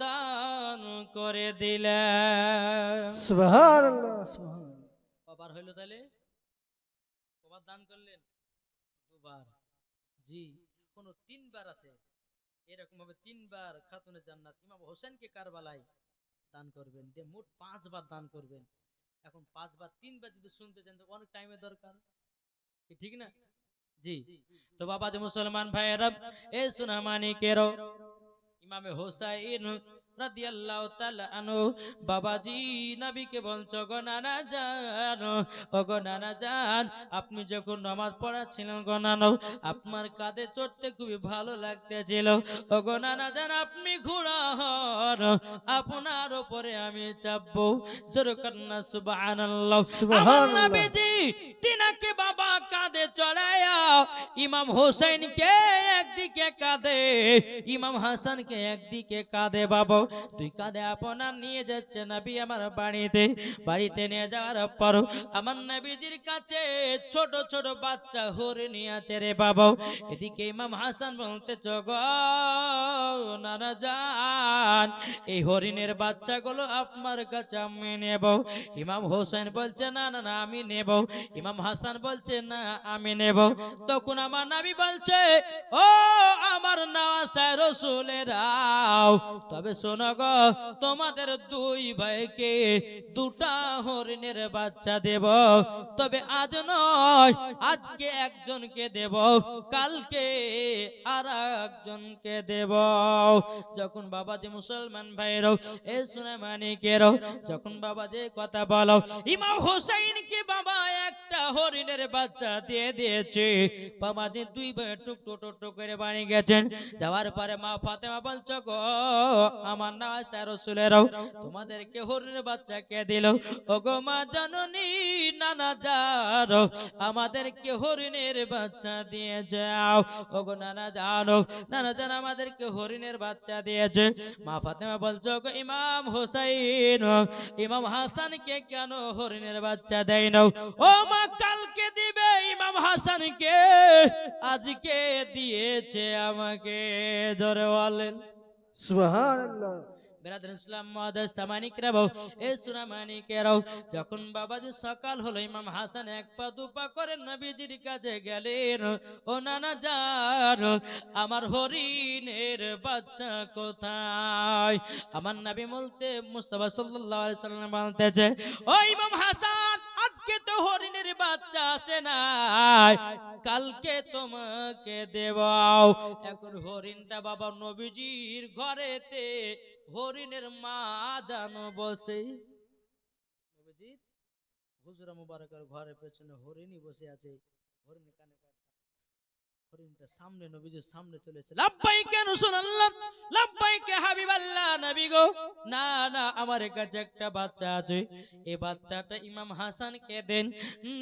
দান করে দিলেন। সুবহানাল্লাহ সুবহানাল্লাহ। কবার হইল তাহলে? কবার দান করলেন? দুবার। জি এখনো 3 বার আছে। এরকম ভাবে 3 বার খাতুনে জান্নাত ইমাম হোসেনকে কারবালায় দান করবেন। যে মোট 5 বার দান করবেন। এখন 5 বার 3 বার যদি শুনতে চান তো অনেক টাইমের দরকার, ঠিক না? জি তো বাবা যে মুসলমান ভাইয়েরা এ সুনামানিকেরও ইমামে হোসাইন রাদিয়াল্লাহু তাআলা আনহু বাবাজি নবীকে বলছো গো নানা জান ও গো নানা জান আপনি যখন নামাজ পড়াচ্ছিলেন গো নানা আপনার কাঁধে চড়তে খুবই ভালো লাগতেছিল। ও গো নানা জান আপনি ঘোড়া হন আপনার উপরে আমি চাপবো। জোরে কান্না সুবহানাল্লাহ। আমার নবীজি তিনাকে বাবা কাঁধে চড়ায়া ইমাম হোসেনকে একদিকে কাঁধে ইমাম হাসানকে একদিকে কাঁধে বাবা দুই কাঁধে আপনার নিয়ে যাচ্ছে নবী আমার বাড়িতে। বাড়িতে নিয়ে যাওয়ার পর আমার নবীজির কাছে ছোট ছোট বাচ্চা হরিণ আছে রে বাবা। এদিকে ইমাম হাসান বলতেছ গো নানা জান এই হরিণের বাচ্চাগুলো আপনার কাছে আমি নেব। ইমাম হোসেন বলছে না না না আমি নেব। ইমাম হাসান বলছে না আমি নেব। তখন আমার নবী বলছে ও আমার নওয়াসা রাসূলেরাও তবে শোনো গো তোমাদের দুই ভাইকে দুটা হরিণের বাচ্চা দেব। তবে আজ নয় আজকে একজনকে দেব কালকে আর একজনকে দেব। যখন বাবা যে মুসলমান ভাইরও এ সুনামানিকেরও যখন বাবা যে কথা বলো ইমাম হোসেনকে বাবা একটা হরিণের বাচ্চা দিয়ে দিয়েছে। বাবা যে দুই ভাই টুকটো টুক করে বাড়ি গেছেন। যাওয়ার পরে মা ফাতেমা বলছো গো আমার নওয়াসা রাসূলেরাও তোমাদেরকে হরিণের বাচ্চা কে দিল? ও গো মা জননী নানা জান আমাদেরকে হরিণের বাচ্চা দিয়ে যাও। ও গো নানা জানো নানা জান আমাদেরকে হরিণের বাচ্চা দিয়েছে। মা ফাতেমা বলছো গো ইমাম হোসেন ইমাম হাসানকে কেন হরিণের বাচ্চা দেয় না? ও মা কালকে দিবে ইমাম হাসানকে আজকে দিয়েছে আমাকে। জোরে বলেন সুবহানাল্লাহ। বেরাদুল ইসলাম মুআদ্দাস সামানিকরাও এ সুনামানিকেরাও যখন বাবাজি সকাল হলো ইমাম হাসান এক পা দুপা করে নবীজির কাছে গেলেন। ও নানা জান আমার হরিণের বাচ্চা কোথায়? আমার নবী বলতে মুস্তাফা সাল্লাল্লাহু আলাইহি সাল্লাম বলতেছে ও ইমাম হাসান আজকে তো হরিণের বাচ্চা আসে না কালকে তোমাকে দেব। এখন হরিণটা বাবা নবীজির ঘরেতে হরিণের মা জানো বসে। নবীজির হুজরা মুবারকের ঘরের পেছনে হরিণী বসে আছে, হরিণী কানে কানে হরিণটা সামনে নবীজির সামনে চলেছে, লাব্বাইকে রাসূলুল্লাহ, লাব্বাইকে হাবিবাল্লাহ, নবী গো, না না আমার কাছে একটা বাচ্চা আছে, এই বাচ্চাটা ইমাম হাসানকে দেন,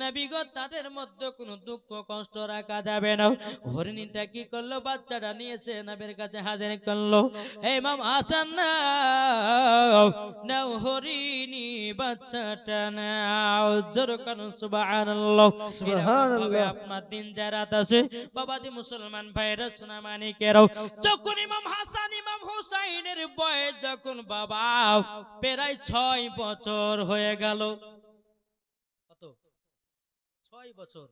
নবী গো তাদের মধ্যে কোনো দুঃখ কষ্ট রাখা যাবে না। হরিণীটা কি করলো, বাচ্চাটা নিয়েছে নবীর কাছে হাজির করলো, এই ইমাম হাসান নাও, নাও হরিণী বাচ্চাটা নাও, জোর করুন সুবহানাল্লাহ। সুবহানাল্লাহ। আপনার দিন যারা আছে বাবাজি মুসলমান ভাইরা সোনা মানিকেরাও, যখন ইমাম হাসান ইমাম হুসাইনের বয়স যখন বাবা প্রায় 6 বছর হয়ে গেল, কত 6 বছর,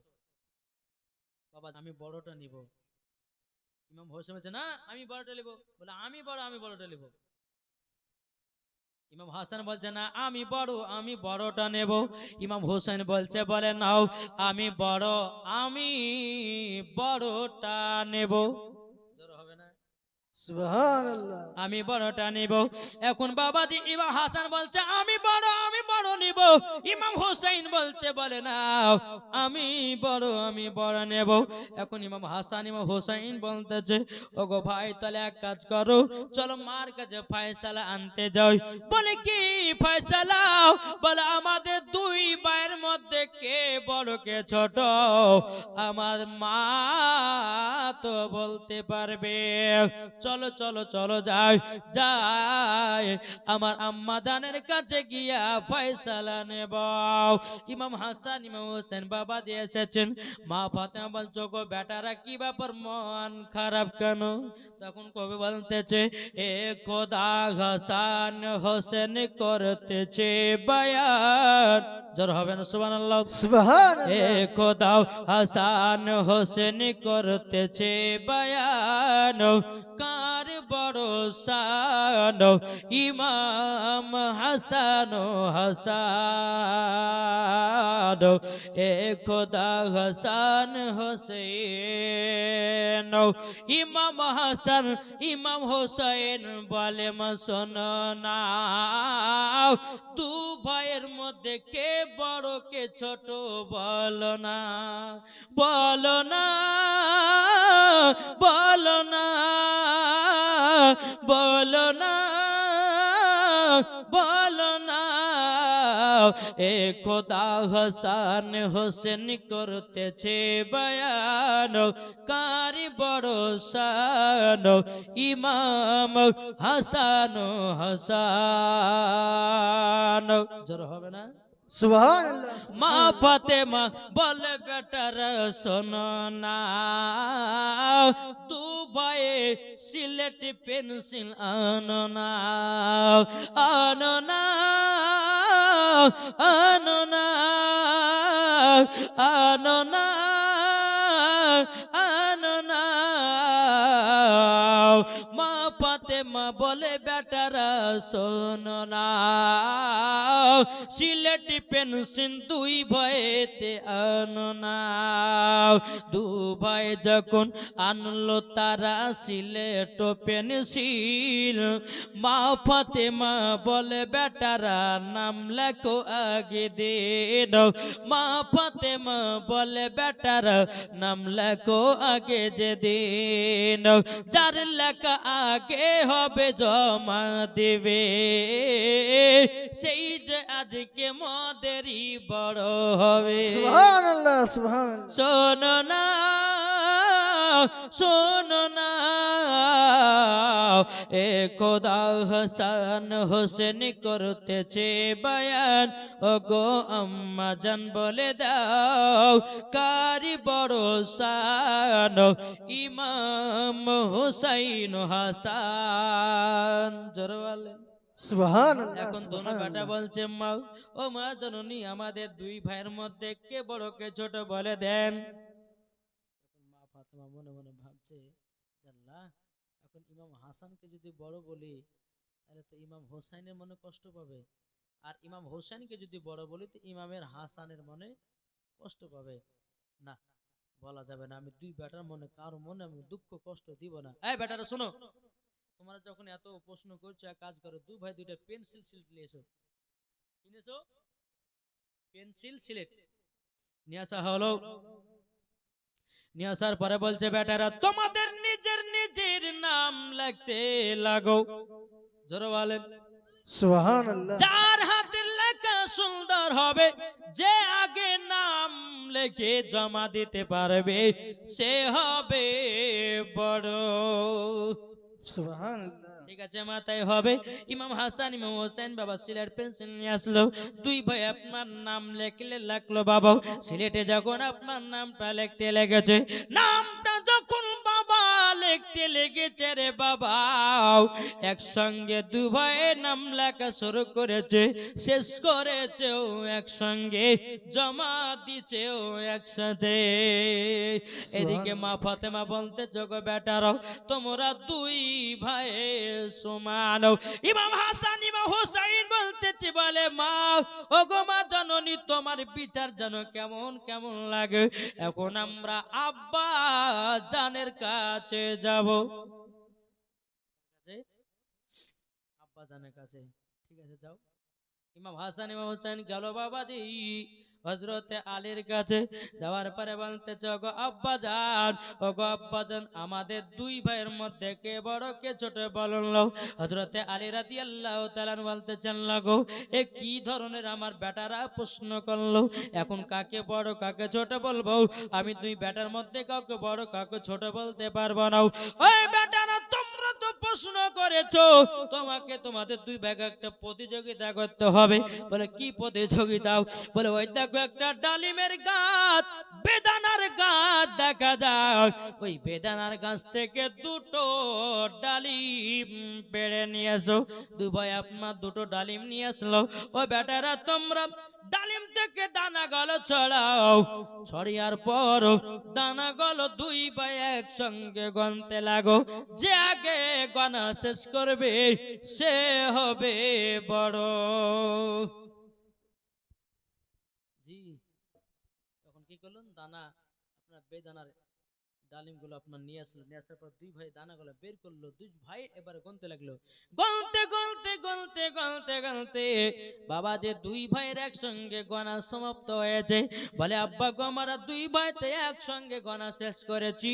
বাবা আমি বড়টা নিব, ইমাম হোসেন বলছে না আমি বড়টা নিব, বলে আমি বড়টা নিব, ইমাম হাসান বলছে না আমি বড়টা নেব, ইমাম হোসেন বলছে বলে নাও আমি বড়টা নেব, জোর হবে না, সুবহানাল্লাহ। আমি বড়টা নিব। এখন বাবাজি ইমাম হাসান বলছে আমি বড় নিব, ইমাম হোসেন বলছে বলে না আমি বড় নেব। এখন ইমাম হাসান ইমাম হোসেন বলতেছে ওগো ভাই তাহলে এক কাজ করো, চলো মার কাছে ফয়সালা আনতে যাও। বলে কি ফয়সালা? বলে আমাদের দুই ভাইয়ের মধ্যে কে বড় কে ছোট আমার মা তো বলতে পারবে, চলো চলো চলো যাই আমার আম্মা জানের কাছে গিয়া ফয়সালা নেব। ইমাম হাসান ইমাম হোসেন বাবা দিয়ে এসেছেন, মা ফাতেমা বলছো গো বেটারা কি ব্যাপার মন খারাপ কেন? তখন কবি বলতেছে এ খোদা হাসান হোসেন করতেছে বয়ান, জোর হবে না সুবহানাল্লাহ। এ সুবহানাল্লাহ। খোদা হাসান হোসেন করতেছে বয়ান, কার বড় শান ইমাম হাসান এ খোদা হাসান হোসেন। ইমাম হাসান ইমাম হোসেন বলে মা শোনো না, দু ভাইয়ের মধ্যে কে বড় কে ছোট বলো না, বলো না, বলো না, বলো না, বলো না। এ খোদা হাসান হোসেন করতেছে বয়ান, কার বড় শান ইমাম হাসান জোর হবে না সুবহানাল্লাহ। মা ফাতেমা বলে বেটার শোনো না, দুবাই সিলেট পেন্সিল আনো না, আনো না, আনো না, আনো না, আনো না। মা ফাতেমা বলে বেটারা শোনো না, সিলেট পেন্সিল দুই ভাইতে আনো না। দু ভাই যখন আনলো তারা সিলেট পেন্সিল, মা ফাতেমা বলে বেটারা নাম লেখো আগে দিন, মা ফাতেমা বলে বেটারা নাম লেখো আগে যে দিন, যার লেখা আগে হবে জমা দেবে, সেই যে আজকে মদেরই বড় হবে। সুবহানাল্লাহ। সুবহানাল্লাহ। শোনো না, শোনো না, এ খোদা হাসান হোসেন করতেছে বয়ান, ও গো আম্মা জান বলে দাও কারি বড় শান ইমাম হুসাইন হাসান, জোরে বলেন সুবহানাল্লাহ। এখন দোনো বেটা বলছে মা ও মা জননী আমাদের দুই ভাইয়ের মধ্যে কে বড় কে ছোট বলে দেন। মা ফাতেমা মনে মনে ভাবছে আল্লাহ এখন ইমাম হাসানকে যদি বড় বলি তাহলে তো ইমাম হোসাইনের মনে কষ্ট পাবে, আর ইমাম হোসেনকে যদি বড় বলি তো ইমামের হাসানের মনে কষ্ট পাবে, না বলা যাবে না, আমি দুই বেটার মনে কারো মনে আমি দুঃখ কষ্ট দিব না। এই বেটারা শোনো, তোমরা যখন এত প্রশ্ন করছো এক কাজ করো, দু ভাই দুইটা পেন্সিল সিল নিয়ে এসো, কিনেছো পেন্সিল সিলেট নিয়ে আসা হলো। নিয়ে আসার পরে বলছে বেটারা তোমাদের নিজের নিজের নাম লিখতে লাগো। জোরে বলেন সুবহানাল্লাহ যার হাতের লেখা সুন্দর হবে, যে আগে নাম লিখে জমা দিতে পারবে, সে হবে বড়। সুবহানাল্লাহ ঠিক আছে, মাথায় হবে। ইমাম হাসান ইমাম হোসেন বাবা সিলেট পেন্সিল নিয়ে আসলো। দুই ভাই আপনার নাম লেখলে লাগলো। বাবা সিলেটে যখন আপনার নামটা লিখতে লেগেছে, নামটা যখন বাবা লিখতে লেগেছে রে বাবা, একসঙ্গে দু ভাইয়ের নাম লেখা শুরু করেছে, শেষ করেছেও একসঙ্গে, জমা দিছেও একসাথে। এদিকে মা ফাতেমা বলতে যোগ বেটারাও তোমরা দুই ভাই সমান। ইমাম হাসান ইমাম হোসেন বলতেছি বলে মা, ও গো মা জননী, তোমার বিচার জানো কেমন কেমন লাগে। এখন আমরা আব্বা জানের কাছে যাব। আব্বা জানের কাছে, ঠিক আছে যাও। ইমাম হাসান ইমাম হোসেন গেল বাবাজি হযরতে আলীর কাছে। যাওয়ার পরে বলতেছে ওগো আব্বা জান, ওগো আব্বা জান, আমাদের দুই ভাইয়ের মধ্যে কে বড় কে ছোট বলুন। হযরতে আলী রাদিয়াল্লাহু তাআলা বলতেছেন লাগো, এ কি ধরনের আমার বেটারা প্রশ্ন করলো, এখন কাকে বড় কাকে ছোট বলবো? আমি দুই বেটার মধ্যে কাউকে বড় কাউকে ছোট বলতে পারবো না। ওই বেটারা তোমরা তো প্রশ্ন করেছো, তোমাকে তোমাদের দুই ভাই একটা প্রতিযোগিতা করতে হবে। বলে কি প্রতিযোগিতা? বলে ওই দেখো একটা ডালিমের গাছ, বেদানার গাছ দেখা যায়, ওই বেদানার গাছ থেকে দুটো ডালিম পেড়ে নিয়ে আসো। দুই ভাই আপনার দুটো ডালিম নিয়ে আসলো। ওই বেটারা তোমরা ডালিম থেকে দানা গলো ছড়াও। ছড়িয়ার পর দানা গলো দুই ভাই একসঙ্গে গনতে লাগো। যে আগে গনা শেষ করবে সে হবে বড়। জি তখন কি করলেন, দানা আপনার বেদানার ডালিম গুলো আপনার নিয়ে আসলো। নিয়ে আসার পর দুই ভাই দানা গুলো বের করলো। দুই ভাই এবারে গনতে লাগলো। গলতে গলতে গলতে গলতে গলতে বাবা যে দুই ভাইয়ের একসঙ্গে গনা সমাপ্ত হয়েছে। বলে আব্বা গো আমরা দুই ভাইতে একসঙ্গে গনা শেষ করেছি।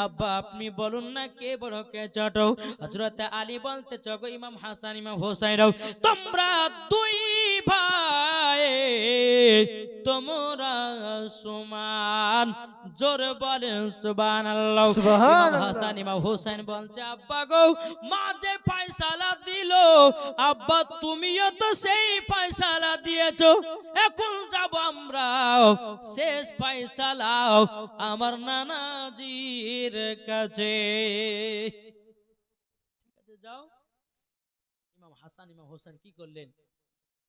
আব্বা আপনি বলুন না কে বড় কে ছোট? হযরত আলী বলতে চগো ইমাম হাসান ইমাম হোসেন, তোমরা দুই ভাই তোমরা সমান। জোরে বলেন সুবহানাল্লাহ। ইমাম সুবহানাল্লাহ হাসান ইমাম হোসেন বলছে আব্বা গো, মা যে ফয়সালা দিল, আব্বা তুমিও তো সেই ফয়সালা দিয়েছো। এখন যাব আমরা শেষ ফয়সালা আমার নানাজির কাছে। ঠিক আছে যাও। ইমাম হাসান ইমাম হোসেন কি করলেন,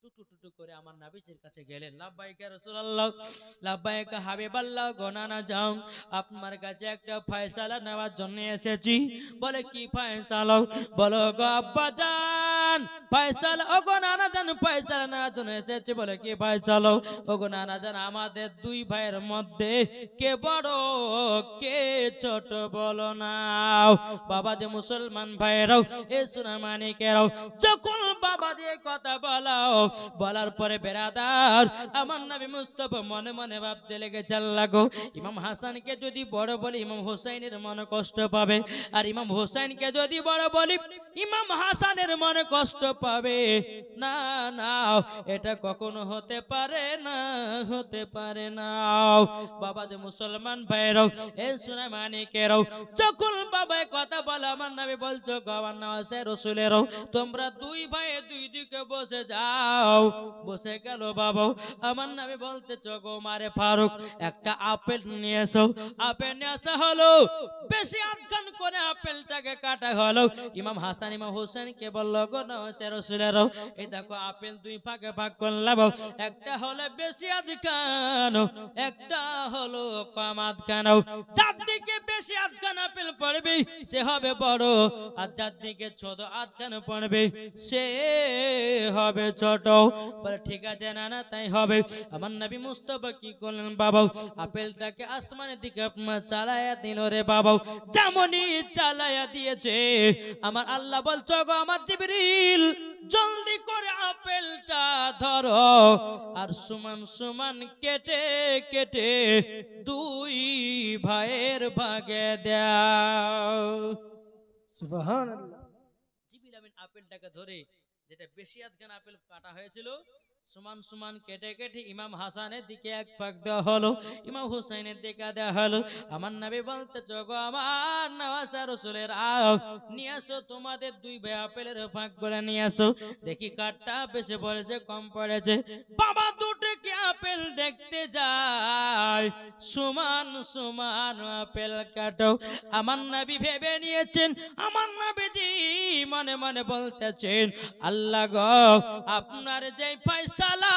টুটু টুটু করে আমার নবীজির কাছে গেলেন। লাব্বাইকা রাসূলুল্লাহ, লাব্বাইকা হাবিবাল্লাহ, গোনানা যাও, আপনার কাছে একটা ফয়সালা নেওয়ার জন্য এসেছি। বলে কি ফয়সালা? বলো গো আব্বা জান ফয়সালা, ও গো নানা জান ফয়সালা নেওয়ার জন্য এসেছি। বলে কি ফয়সালা? ও গো নানা জান আমাদের দুই ভাইয়ের মধ্যে কে বড় কে ছোট বলো না। বাবা যে মুসলমান ভাইরাও এ সোনা মানিকেরাও, যখন বাবা দিয়ে কথা বলাও, বলার পরে বেরাদার আমার নবী মুস্তাফা মনে মনে ভাবতে লেগেছে আল্লাহ গো, ইমাম হাসানকে যদি বড় বলি ইমাম হোসেনের মনে কষ্ট পাবে, আর ইমাম হোসেনকে যদি বড় বলি ইমাম হাসানের মনে কষ্ট পাবে। না না এটা কখনো হতে পারে না, হতে পারে না। বাবা যে মুসলমান ভাইরাও এ সোনা মানিকেরাও, যখন বাবা কথা বলে আমার নবী বলছো গওয়ার নাসে রাসূলেরও, তোমরা দুই ভাই দুই দিকে বসে যাও। বসে গেল বাবা। আমার নবী বলতেছো গো মারে ফারুক একটা আপেল নিয়ে এসো। আপেল নিয়ে আসা হলো, বেশি আধখান করে আপেলটাকে কাটা হলো। ইমাম হাসান ইমাম হোসেনকে বললো গো নাসে রাসূলেরও, এই দেখো আপেল দুই ভাগে ভাগ করলাম, একটা হলো বেশি আধখান, একটা হলো কম আধখান। যার দিকে বেশি আধখান আপেল পড়বে সে হবে বড়, আর যার দিকে ছোট আধখান পড়বে সে হবে ছোট। বলে ঠিক আছে নানা তাই হবে। আমার নবী মুস্তাফা কি করলেন বাবা, আপেলটাকে আসমানের দিকে আপনার চালায়া দিল রে বাবা। যেমনই চালায়া দিয়েছে আমার আল্লাহ বলছো গো আমার জিবরিল জলদি করে আপেলটা ধরো আর সমান সমান কেটে কেটে দুই ভাইয়ের ভাগে দাও। সুবহানাল্লাহ। জিবরিল আমিন আপেলটাকে ধরে, যেটা বেশি আধখান আপেল কাটা হয়েছিল, সমান সমান কেটে কেটে ইমাম হাসানের দিকে এক ভাগ দেওয়া হলো, ইমাম হুসাইনের দিকে দেওয়া হলো। আমার নবী বলতে গো আমার নওয়াজা রাসূলের আও নিয়ে আসো তোমাদের দুই ভাই আপেলের ভাগ করে নিয়ে আসো, দেখি কাঠটা বেশি পড়েছে কম পড়েছে। বাবা দুটোকে আপেল দেখতে যায়, সমান সমান আপেল কাটো। আমার নবী ভেবে নিয়েছেন, আমার নবীজি মনে মনে বলতেছেন আল্লাহ গো আপনার যেই ফয়সালা,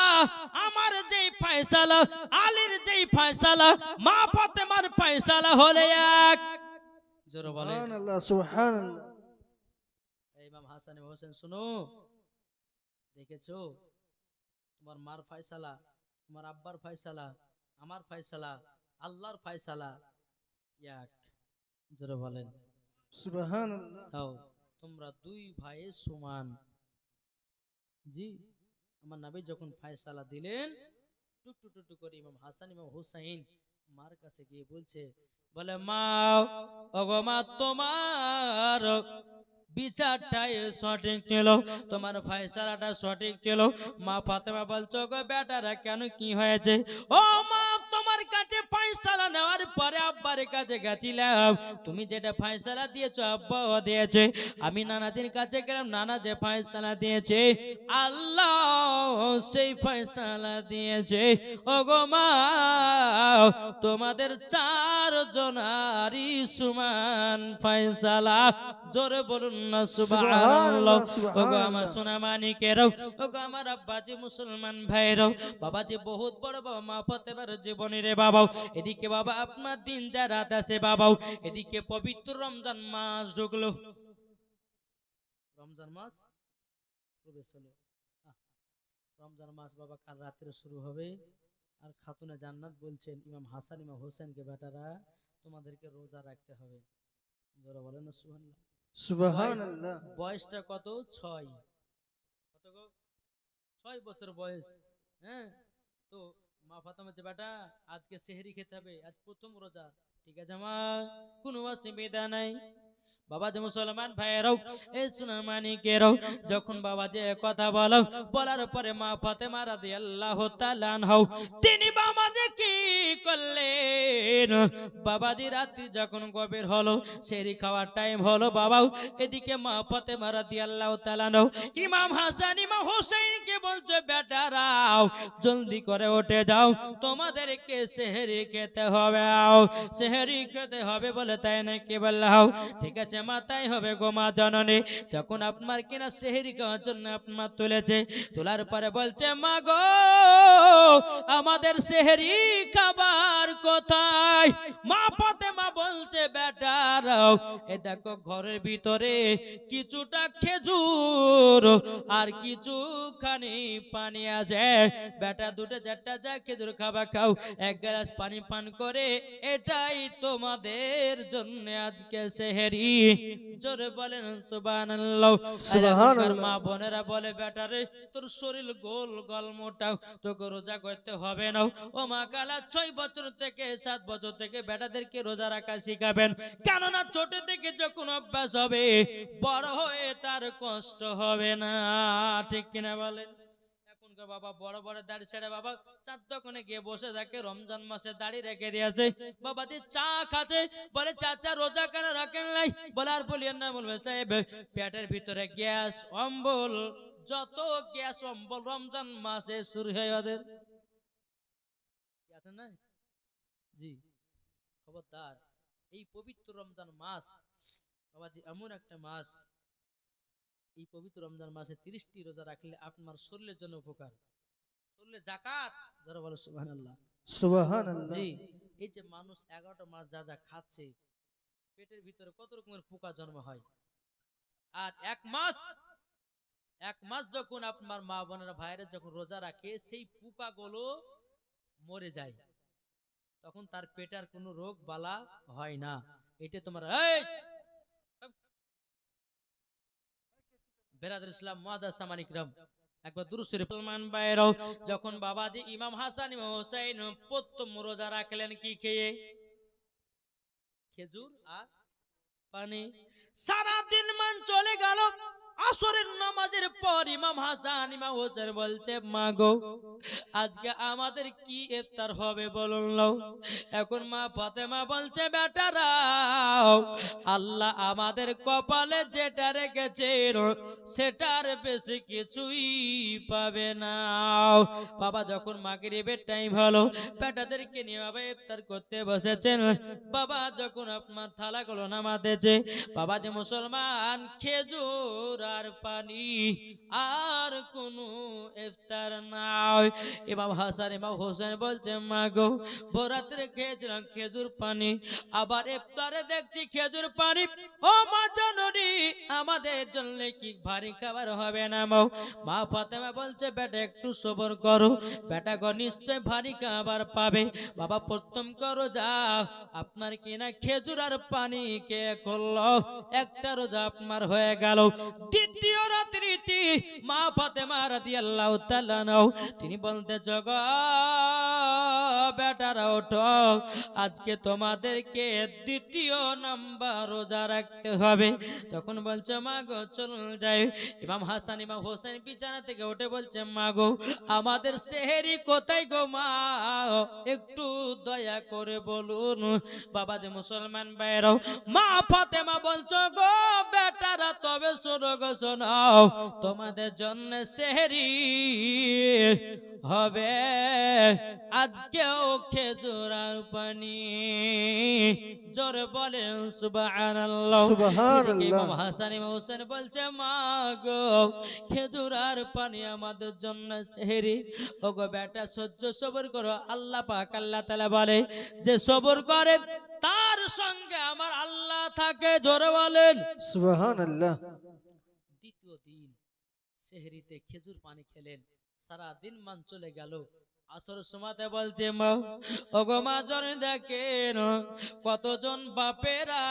আমার যেই ফয়সালা, আলীর যেই ফয়সালা, মা ফাতেমার ফয়সালা হলে এক। জোরে বলে সুবহানাল্লাহ, সুবহানাল্লাহ। ইমাম হাসান এবং হোসেন শুনো, দেখেছো তোমার মার ফয়সালা, তোমার আব্বার ফয়সালা, আমার ফয়সালা, আল্লাহর ফয়সালা এক। জোরে বলেন সুবহানাল্লাহ। তাও তোমরা দুই ভাইয়ের সমান। জি আমার নবী যখন ফয়সালা দিলেন, টুকটু টুকটু করে ইমাম হাসান ইমাম হুসাইন মার কাছে গিয়ে বলছে, বলে মা ওগো মা তোমার বিচারটাই সঠিক ছিল, তোমার ফয়সালাটা সঠিক ছিল। মা ফাতেমা বলছো গো বেটারা কেন কি হয়েছে? ও মা তোমার কাছে ফয়সালা নেওয়ার পরে আব্বার কাছে গেছিলাম, তুমি যেটা ফয়সালা দিয়েছো আব্বাও দিয়েছে, আমি নানাদের কাছে গেলাম, নানা যে ফয়সালা দিয়েছে আল্লাহ সেই ফয়সালা দিয়েছে। ওগো মা তোমাদের চার জনারই সমান ফয়সালা। জোরে বলুন না সুবহানাল্লাহ। ওগো আমার সোনা মানিকেরাও, ওগো আমার আব্বাজি মুসলমান ভাইরাও, বাবাজি বহুত বড় বাবা মা ফাতেমার জীবনী রে বাবাও। এদিকে বাবা আপনার দিন যা রাত আছে বাবাও, এদিকে পবিত্র রমজান মাস ঢুকলো, রমজান মাস প্রবেশ হলো। রমজান মাস বাবা কাল রাত্রে শুরু হবে। আর খাতুনে জান্নাত বলছেন ইমাম হাসান ইমাম হোসেনকে বেটারা তোমাদেরকে রোজা রাখতে হবে। যারা বলেন না সুবহানাল্লাহ। সুবহানাল্লাহ। বয়সটা কত? 6। কত গো? 6 বছর বয়স। হ্যাঁ, তো মা ফাতেমা যে বেটা আজকে সেহরি খেতে হবে, আজ প্রথম রোজা, ঠিক আছে মা কোনো অসুবিধা নাই। বাবা যে মুসলমান ভাইয়েরাও এই সোনা মানিকেরাও, যখন বাবা যে কথা বলো, বলার পরে মা ফাতেমা রাদিয়াল্লাহু তাআলা আনহা তিনি বাবাজি কি করলেন, বাবাজি রাত্রি যখন গভীর হলো, সেহরি খাওয়ার টাইম হলো বাবাও, এদিকে মা ফাতেমা রাদিয়াল্লাহু তাআলা আনহা ইমাম হাসান ইমাম হোসেনকে বলছে বেটারাও জলদি করে উঠে যাও, তোমাদেরকে সেহরি খেতে হবে, সেহরি খেতে হবে। বলে তাই নাকি? বললাম ঠিক আছে মা তাই হবে গো মা জননী। তখন আপনার কিনা সেহরি খাওয়ার জন্য আপনার তুলেছে, তোলার পরে বলছে মা গো আমাদের সেহরি খাবার কোথায়? মা ফাতেমা বলছে বেটারাও এ দেখো ঘরের ভিতরে কিছুটা খেজুর আর কিছুখানি পানি আছে, বেটা দুটো চারটা যা খেজুর খাবা খাও, এক গ্লাস পানি পান করে এটাই তোমাদের জন্য আজকে সেহরি। জোরে বলেন সুবহানাল্লাহ। সুবহানাল্লাহ। মা বোনেরা বলে বেটারে তোর শরীর গোল গোল মোটা, তোকে রোজা করতে হবে না। ও মা কালা 6 বছর থেকে 7 বছর থেকে বেটাদেরকে রোজা রাখা শিখাবেন, কেননা ছোট থেকে যখন অভ্যাস হবে বড় হয়ে তার কষ্ট হবে না, ঠিক কিনা বলেন? এখনকার বাবা বড় বড় দাড়ি ছেড়ে বাবা চার দোকানে গিয়ে বসে থাকে, রমজান মাসে দাড়ি রেখে দিয়েছে, বাবা দি চা খাচ্ছে, বলে চাচা রোজা কেন রাখেন নাই? বলে আর বলিয়েন না, বলবে সাহেব পেটের ভিতরে গ্যাস অম্বল, যত গ্যাস অম্বল রমজান মাসে শুরু হয় ওদের। আছে না? জি খবরদার, এই পবিত্র রমজান মাস বাবাজি এমন একটা মাস, এই পবিত্র রমজান মাসে 30টি রোজা রাখলে আপনার শরীরের জন্য উপকার, শরীরে জাকাত। যারা বলে সুবহানাল্লাহ। সুবহানাল্লাহ। জি এই যে মানুষ 11টা মাস যা যা খাচ্ছে, পেটের ভিতরে কত রকমের পোকা জন্ম হয়। আর এক মাস যখন আপনার মা বোনেরা ভাইরা যখন রোজা রাখে, সেই পোকাগুলো মরে যায়, তখন তার পেটের কোনো রোগ বালা হয় না। এটা তোমার বেরাদর ইসলাম মুআজ্জাজ সামানিক রাম, একবার দুরূদ শরীফ মুসলমান ভাইরাও, যখন বাবাজি ইমাম হাসান ইমাম হোসেন প্রথম রোজা রাখলেন কি খেয়ে? খেজুর আর পানি। সারা দিন মান চলে গেল। আসরের নামাজের পর ইমাম হাসান ইমাম হোসেন বলছে, মা গো, আজকে আমাদের কি ইফতার হবে বলুন নাও। এখন মা ফাতেমা বলছে, বেটারাও, আল্লাহ আমাদের কপালে যেটা রেখেছেন সেটার বেশি কিছুই পাবে না। বাবা যখন মাগরিবের টাইম হলো, বেটাদেরকে নিয়ে বাবা ইফতার করতে বসেছেন। বাবা যখন আপনার থালাগুলো নামাতেছে, বাবা যে মুসলমান, খেজুর আর পানি, আর কোনো ইফতার নাই। ইমাম হাসান ইমাম হোসেন বলছে, মা গো, বরাতে খেয়েছিলাম খেজুর পানি, আবার ইফতারে দেখছি খেজুর পানি। ও মা জননী, আমাদের জন্য কি ভারী খাবার হবে না? মা ফাতেমা বলছে, বেটা একটু সবর করো, বেটা গো নিশ্চয় ভারী খাবার পাবে। বাবা প্রথম করো যাও, আপনার কিনা খেজুর আর পানি কে করলো, একটা রোজা আপনার হয়ে গেল। দ্বিতীয় রাত্রিটি মা ফাতেমা রাদিয়াল্লাহু তাআলা আনহা তিনি বলতে, জগ বেটারা ওঠো, আজকে তোমাদেরকে দ্বিতীয় নাম্বার রোজা রাখতে হবে। তখন বলছে, মা গো চলুন যাই। ইমাম হাসান ইমাম হোসেন বিছানা থেকে উঠে বলছে, মা গো, আমাদের সেহেরি কোথায় গো মা, একটু দয়া করে বলুন। বাবা যে মুসলমান ভাইরাও, মা ফাতেমা বলছো, গো বেটারা তবে শোনো গো শোনাও, তোমাদের জন্য সেহরি হবে আজকেও খেজুর আর পানি। জোরে বলেন সুবহানাল্লাহ। সুবহানাল্লাহ। ইমাম হাসান ইমাম হোসেন বলছে, মা গো, খেজুর আর পানি আমাদের জন্য সেহরি। ও গো বেটা, সহ্য সবর করো। আল্লাহ পাক আল্লাহ তাআলা বলে, যে সবর করে তার সঙ্গে আমার আল্লাহ থাকে। জোরে বলেন সুবহানাল্লাহ। দ্বিতীয় দিন সেহরিতে খেজুর পানি খেলেন। সারা দিন মান চলে গেল। আসর সময়তে বলছে, মা, ওগো মা জন দেখেন কতজন বাপেরা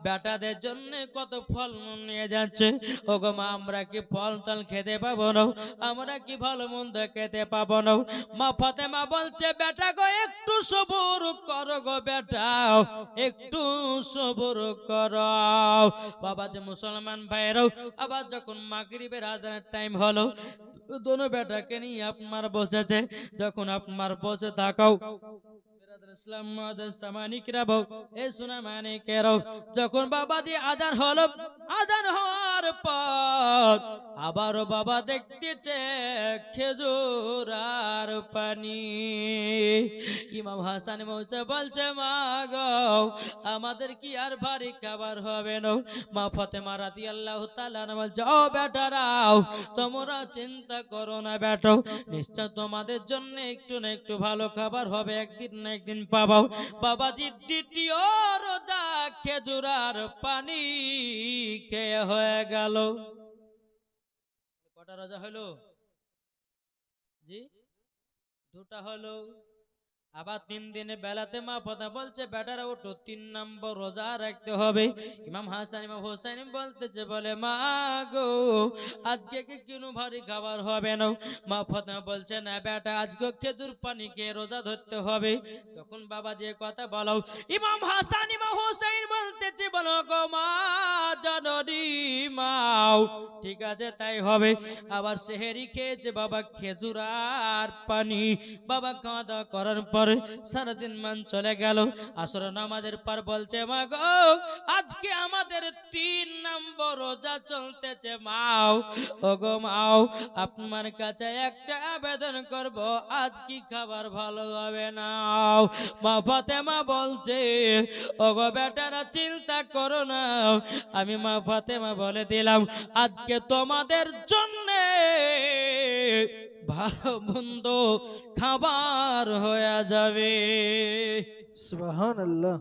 বেটাদের জন্য কত ফল নিয়ে যাচ্ছে। ওগো মা, আমরা কি ফল টল খেতে পাবো না? আমরা কি ভালো মন্দ খেতে পাবো না? মা ফাতেমা বলছে, বেটা গো একটু সবর করো গো বেটা, একটু সবর করো। বাবা যে মুসলমান ভাইরাও, আবার যখন মাগরিবের আজানের টাইম হলো, দোনো বেটাকে নিয়ে আপনার বসেছে। যখন আপনার বসে থাকাও, ইসলাম মুআজ্জাজ সামানিকরা বউ, এ সোনা মানিকেরাও, যখন বাবা দিয়ে আজান হলো, আজান হওয়ার পর আবারও বাবা দেখতেছে খেজুর আর পানি। ইমাম হাসান মৌসা বলছে, মা গো, আমাদের কি আর ভারী খাবার হবে না? মা ফাতেমা রাদিয়াল্লাহু তাআলা বলছে, ও বেটারাও, তোমরা চিন্তা করো না বেটো, নিশ্চয় তোমাদের জন্য একটু না একটু ভালো খাবার হবে, একদিন না একদিন পাবো। বাবাজি দ্বিতীয় রোজা খেজুর আর পানি খেয়ে হয়ে গেল। কটা রোজা হলো? জি, দুটা হলো। আবার 3 দিনে বেলাতে মা ফাতেমা বলছে, বেটারা ওঠো, 3 নম্বর রোজা রাখতে হবে। ইমাম হাসান ইমাম হোসেন বলতেছে, বলে, মা গো, আজকে কি কোনো ভারী খাবার হবে না? মা ফাতেমা বলছে, না বেটা, আজকে খেজুর পানি খেয়ে রোজা ধরতে হবে। তখন বাবা যে কথা বলো, ইমাম হাসান ইমাম হোসেন বলতেছে, বলো গো মা জননী মাও, ঠিক আছে তাই হবে। আবার সেহেরি খেয়েছে বাবা খেজুর আর পানি। বাবা খাওয়া দাওয়া করার পর সারাদিন মান চলে গেল। আসর নামাজের পর বলছে, মা গো, আজকে আমাদের 3 নম্বর রোজা চলতেছে। মাও, ও গো মাও, আপনার কাছে একটা আবেদন করব, আজ কি খাবার ভালো হবে না? মা ফাতেমা বলছে, ও গো বেটারা, চিন্তা করো না, আমি মা ফাতেমা বলে দিলাম, আজকে তোমাদের জন্য ভালো মন্দ খাবার হয়ে যাবে। সুবহানাল্লাহ।